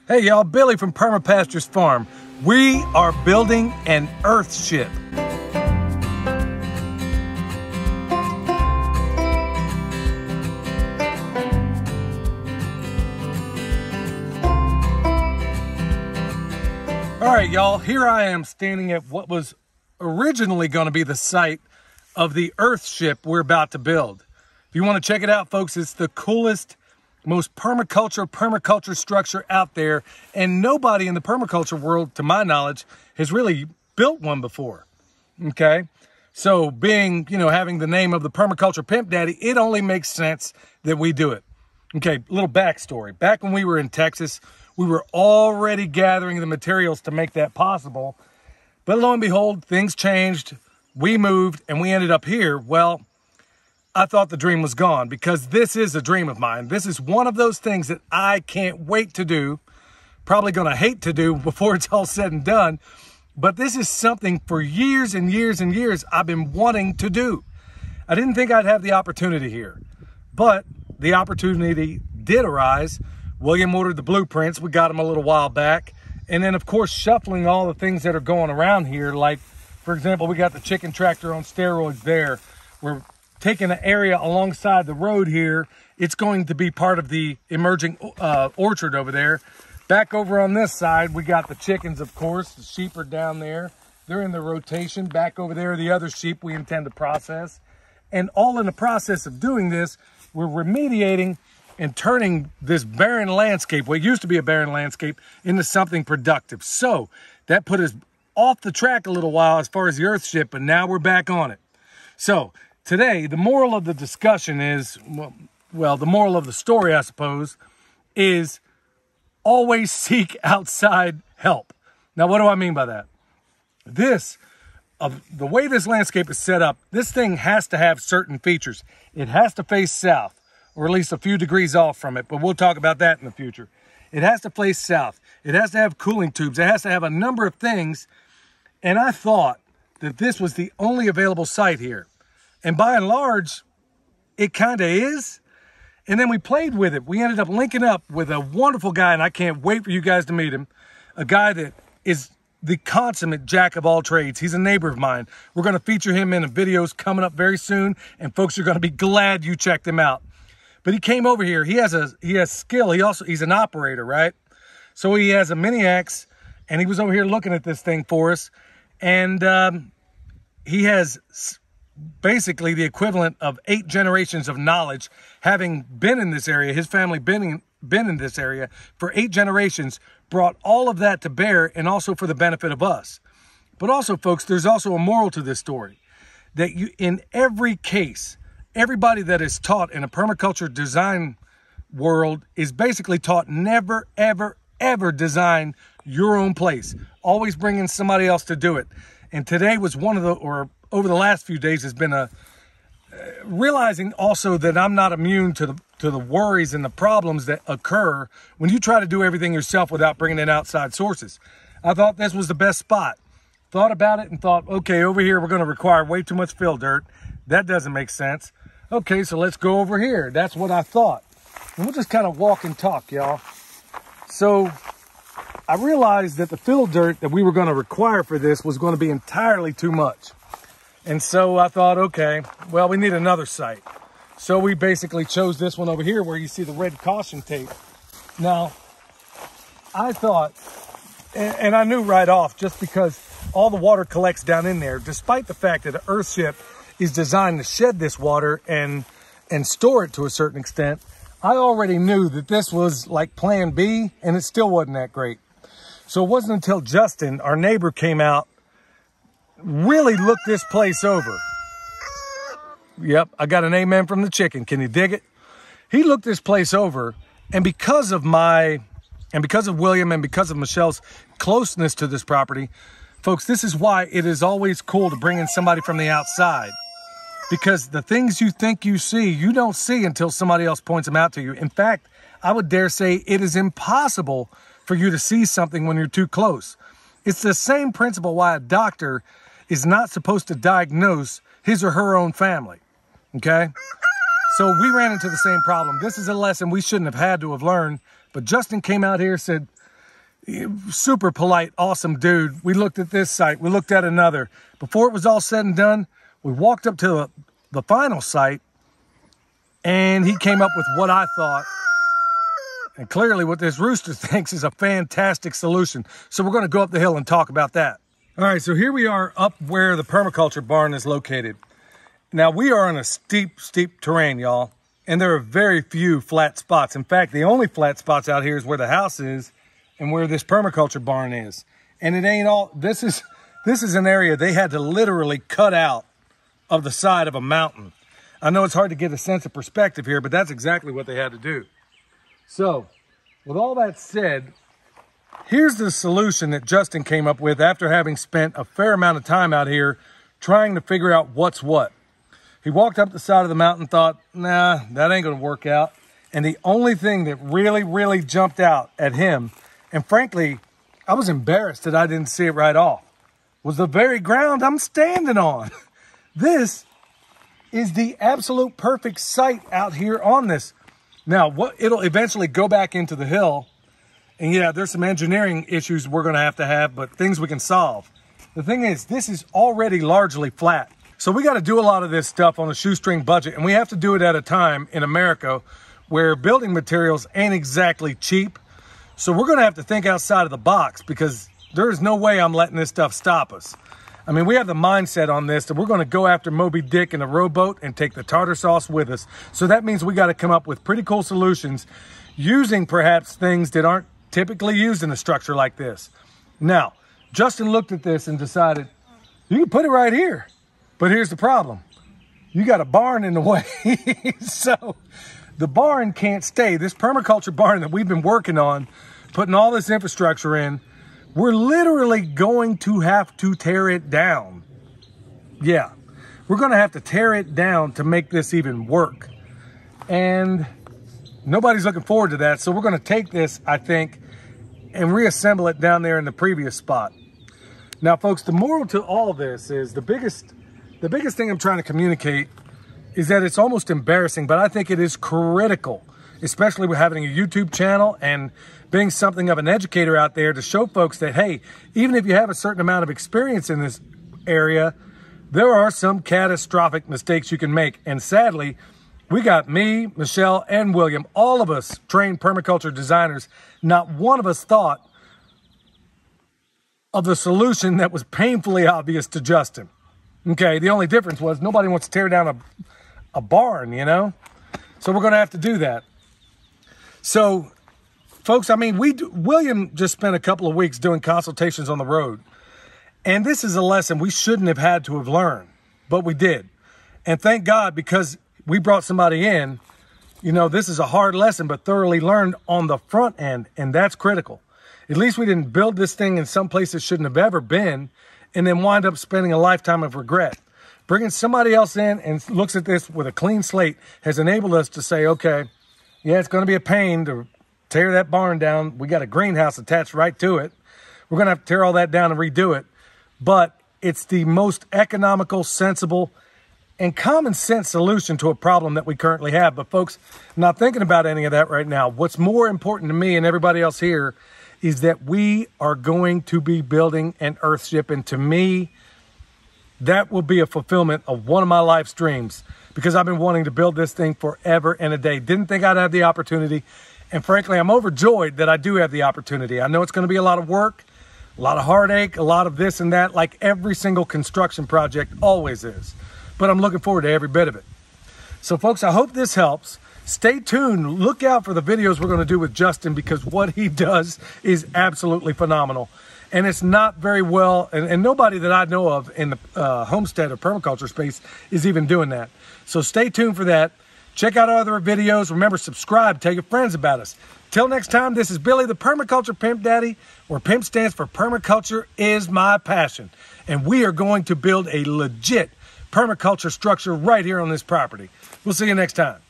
Hey y'all, Billy from Perma Pastures Farm. We are building an Earthship. All right, y'all, here I am standing at what was originally going to be the site of the Earthship we're about to build. If you want to check it out, folks, it's the coolest, most permaculture structure out there, and nobody in the permaculture world, to my knowledge, has really built one before. Okay, so being, having the name of the permaculture pimp daddy, it only makes sense that we do it. Okay, little backstory. Back when we were in Texas, we were already gathering the materials to make that possible, but lo and behold, things changed. We moved and we ended up here. Well, I thought the dream was gone, because this is a dream of mine. This is one of those things that I can't wait to do, probably going to hate to do before it's all said and done. But this is something for years and years and years I've been wanting to do. I didn't think I'd have the opportunity here, but the opportunity did arise. William ordered the blueprints. We got them a little while back. And then, of course, shuffling all the things that are going around here. Like, for example, we got the chicken tractor on steroids there. We're taking an area alongside the road here. It's going to be part of the emerging orchard over there. Back over on this side, we got the chickens, of course. The sheep are down there. They're in the rotation. Back over there, the other sheep we intend to process. And all in the process of doing this, we're remediating and turning this barren landscape, what used to be a barren landscape, into something productive. So that put us off the track a little while as far as the Earthship, but now we're back on it. So today, the moral of the discussion is, well, the moral of the story, I suppose, is always seek outside help. Now, what do I mean by that? The way this landscape is set up, this thing has to have certain features. It has to face south, or at least a few degrees off from it, but we'll talk about that in the future. It has to face south. It has to have cooling tubes. It has to have a number of things, and I thought that this was the only available site here. And by and large, it kind of is. And then we played with it. We ended up linking up with a wonderful guy, and I can't wait for you guys to meet him. A guy that is the consummate jack of all trades. He's a neighbor of mine. We're going to feature him in videos coming up very soon, and folks are going to be glad you checked him out. But he came over here. He has skill. He's an operator, right? So he has a mini axe, and he was over here looking at this thing for us. And he has basically the equivalent of 8 generations of knowledge, having been in this area. His family been in this area for 8 generations, brought all of that to bear, and also for the benefit of us. But also, folks, there's also a moral to this story, that in every case, everybody that is taught in a permaculture design world is basically taught never, ever, ever design your own place. Always bring in somebody else to do it. And today was over the last few days has been realizing also that I'm not immune to the worries and the problems that occur when you try to do everything yourself without bringing in outside sources. I thought this was the best spot. Thought about it and thought, okay, over here we're going to require way too much fill dirt. That doesn't make sense. Okay, so let's go over here. That's what I thought. And we'll just kind of walk and talk, y'all. So I realized that the fill dirt that we were going to require for this was going to be entirely too much. And so I thought, okay, well, we need another site. So we basically chose this one over here where you see the red caution tape. Now, I thought, and I knew right off, just because all the water collects down in there, despite the fact that an Earthship is designed to shed this water and store it to a certain extent, I already knew that this was like plan B, and it still wasn't that great. So it wasn't until Justin, our neighbor, came out, really looked this place over. Yep, I got an amen from the chicken. Can you dig it? He looked this place over, and because of William and because of Michelle's closeness to this property, folks, this is why it is always cool to bring in somebody from the outside. Because the things you think you see, you don't see until somebody else points them out to you. In fact, I would dare say it is impossible for you to see something when you're too close. It's the same principle why a doctor is not supposed to diagnose his or her own family, okay? So we ran into the same problem. This is a lesson we shouldn't have had to have learned, but Justin came out here and said, Super polite, awesome dude. We looked at this site, we looked at another. Before it was all said and done, we walked up to the final site, and he came up with what I thought, and clearly what this rooster thinks is a fantastic solution. So we're going to go up the hill and talk about that. All right, so here we are up where the permaculture barn is located. Now, we are on a steep terrain, y'all, and there are very few flat spots. In fact, the only flat spots out here is where the house is and where this permaculture barn is. And it ain't all, this is an area they had to literally cut out of the side of a mountain. I know it's hard to get a sense of perspective here, but that's exactly what they had to do. So, with all that said, here's the solution that Justin came up with after having spent a fair amount of time out here trying to figure out what's what. He walked up the side of the mountain, thought, nah, that ain't gonna work out. And the only thing that really jumped out at him, and frankly, I was embarrassed that I didn't see it right off, was the very ground I'm standing on. This is the absolute perfect site out here on this. Now, it'll eventually go back into the hill. And yeah, there's some engineering issues we're gonna have to have, but things we can solve. The thing is, this is already largely flat. So we gotta do a lot of this stuff on a shoestring budget, and we have to do it at a time in America where building materials ain't exactly cheap. So we're gonna have to think outside of the box, because there's no way I'm letting this stuff stop us. I mean, we have the mindset on this that we're gonna go after Moby Dick in a rowboat and take the tartar sauce with us. So that means we gotta come up with pretty cool solutions using perhaps things that aren't typically used in a structure like this. Now, Justin looked at this and decided, you can put it right here. But here's the problem. You got a barn in the way. So the barn can't stay. This permaculture barn that we've been working on, putting all this infrastructure in, we're literally going to have to tear it down. Yeah, we're gonna have to tear it down to make this even work. And nobody's looking forward to that. So we're gonna take this, I think, and reassemble it down there in the previous spot. Now, folks, the moral to all this is the biggest thing I'm trying to communicate is that it's almost embarrassing, but I think it is critical, especially with having a YouTube channel and being something of an educator out there, to show folks that, hey, even if you have a certain amount of experience in this area, there are some catastrophic mistakes you can make. And sadly, we got me, Michelle, and William, all of us trained permaculture designers. Not one of us thought of the solution that was painfully obvious to Justin. Okay, the only difference was nobody wants to tear down a barn, you know? So we're gonna have to do that. So, folks, I mean, William just spent a couple of weeks doing consultations on the road. And this is a lesson we shouldn't have had to have learned, but we did. And thank God, because we brought somebody in, you know, this is a hard lesson, but thoroughly learned on the front end, and that's critical. At least we didn't build this thing in some place it shouldn't have ever been, and then wind up spending a lifetime of regret. Bringing somebody else in and looks at this with a clean slate has enabled us to say, okay, yeah, it's gonna be a pain to tear that barn down. We got a greenhouse attached right to it. We're gonna have to tear all that down and redo it. But it's the most economical, sensible, and common sense solution to a problem that we currently have. But folks, I'm not thinking about any of that right now. What's more important to me and everybody else here is that we are going to be building an Earthship. And to me, that will be a fulfillment of one of my life's dreams, because I've been wanting to build this thing forever and a day. Didn't think I'd have the opportunity. And frankly, I'm overjoyed that I do have the opportunity. I know it's going to be a lot of work, a lot of heartache, a lot of this and that, like every single construction project always is. But I'm looking forward to every bit of it. So folks, I hope this helps. Stay tuned. Look out for the videos we're going to do with Justin, because what he does is absolutely phenomenal. And it's not very well, and nobody that I know of in the homestead or permaculture space is even doing that. So stay tuned for that. Check out our other videos. Remember, subscribe. Tell your friends about us. Till next time, this is Billy, the Permaculture Pimp Daddy, where PIMP stands for Permaculture is my passion. And we are going to build a legit permaculture structure right here on this property. We'll see you next time.